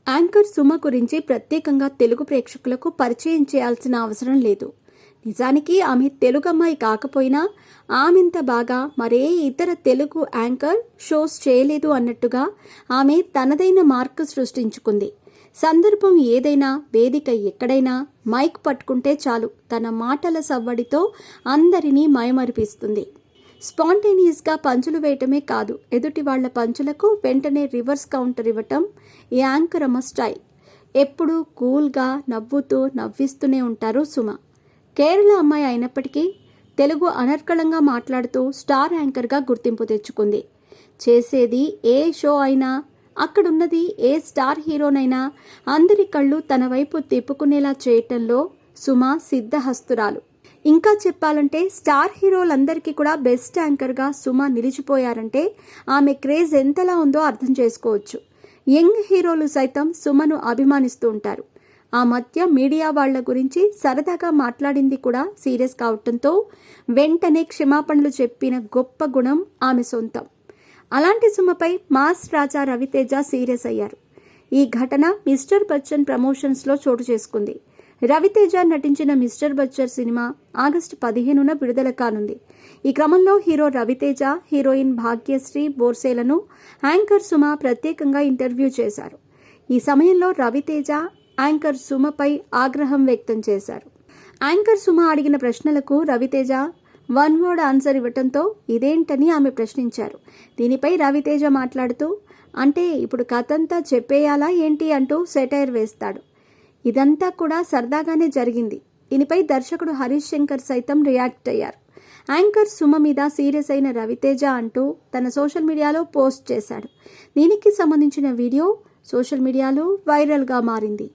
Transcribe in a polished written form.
Anchor Suma గురించి ప్రత్యేకంగా తెలుగు ప్రేక్షకులకు పరిచయం చేయాల్సిన అవసరం లేదు. నిజానికి ఆమె తెలుగు అమ్మాయి కాకపోయినా ఆమెంత బాగా మరే ఇతర తెలుగు యాంకర్ షోస్ చేయలేదు అన్నట్టుగా ఆమె తనదైన మార్కు సృష్టించుకుంది. సందర్భం ఏదైనా, వేదిక ఎక్కడైనా మైక్ పట్టుకుంటే చాలు తన మాటల సవ్వడితో అందరినీ మైమరిపిస్తుంది. స్పాంటేనియస్గా పంచులు వేయటమే కాదు, ఎదుటి వాళ్ల పంచులకు వెంటనే రివర్స్ కౌంటర్ ఇవ్వటం ఈ యాంకర్ అమ్మ స్టైల్. ఎప్పుడూ కూల్గా నవ్వుతూ నవ్విస్తూనే ఉంటారు సుమ. కేరళ అమ్మాయి అయినప్పటికీ తెలుగు అనర్గళంగా మాట్లాడుతూ స్టార్ యాంకర్గా గుర్తింపు తెచ్చుకుంది. చేసేది ఏ షో అయినా, అక్కడున్నది ఏ స్టార్ హీరోనైనా అందరి కళ్ళు తన వైపు తిప్పుకునేలా చేయటంలో సుమ సిద్ధహస్తురాలు. ఇంకా చెప్పాలంటే స్టార్ హీరోలందరికీ కూడా బెస్ట్ యాంకర్గా సుమ నిలిచిపోయారంటే ఆమె క్రేజ్ ఎంతలా ఉందో అర్థం చేసుకోవచ్చు. యంగ్ హీరోలు సైతం సుమను అభిమానిస్తూ ఉంటారు. ఆ మధ్య మీడియా వాళ్ల గురించి సరదాగా మాట్లాడింది కూడా సీరియస్ కావటంతో వెంటనే క్షమాపణలు చెప్పిన గొప్ప గుణం ఆమె సొంతం. అలాంటి సుమపై మాస్ రాజా రవితేజ సీరియస్ అయ్యారు. ఈ ఘటన మిస్టర్ బచ్చన్ ప్రమోషన్స్లో చోటు చేసుకుంది. రవితేజ నటించిన మిస్టర్ బచ్చన్ సినిమా ఆగస్టు 15న విడుదల కానుంది. ఈ క్రమంలో హీరో రవితేజ, హీరోయిన్ భాగ్యశ్రీ బోర్సేలను యాంకర్ సుమ ప్రత్యేకంగా ఇంటర్వ్యూ చేశారు. ఈ సమయంలో రవితేజ యాంకర్ సుమపై ఆగ్రహం వ్యక్తం చేశారు. యాంకర్ సుమ అడిగిన ప్రశ్నలకు రవితేజ వన్ వర్డ్ ఆన్సర్ ఇవ్వటంతో ఇదేంటని ఆమె ప్రశ్నించారు. దీనిపై రవితేజ మాట్లాడుతూ, అంటే ఇప్పుడు కథంతా చెప్పేయాలా ఏంటి అంటూ సెటైర్ వేస్తాడు. ఇదంతా కూడా సరదాగానే జరిగింది. దీనిపై దర్శకుడు హరీష్ శంకర్ సైతం రియాక్ట్ అయ్యారు. యాంకర్ సుమ మీద సీరియస్ అయిన రవితేజ అంటూ తన సోషల్ మీడియాలో పోస్ట్ చేశాడు. దీనికి సంబంధించిన వీడియో సోషల్ మీడియాలో వైరల్గా మారింది.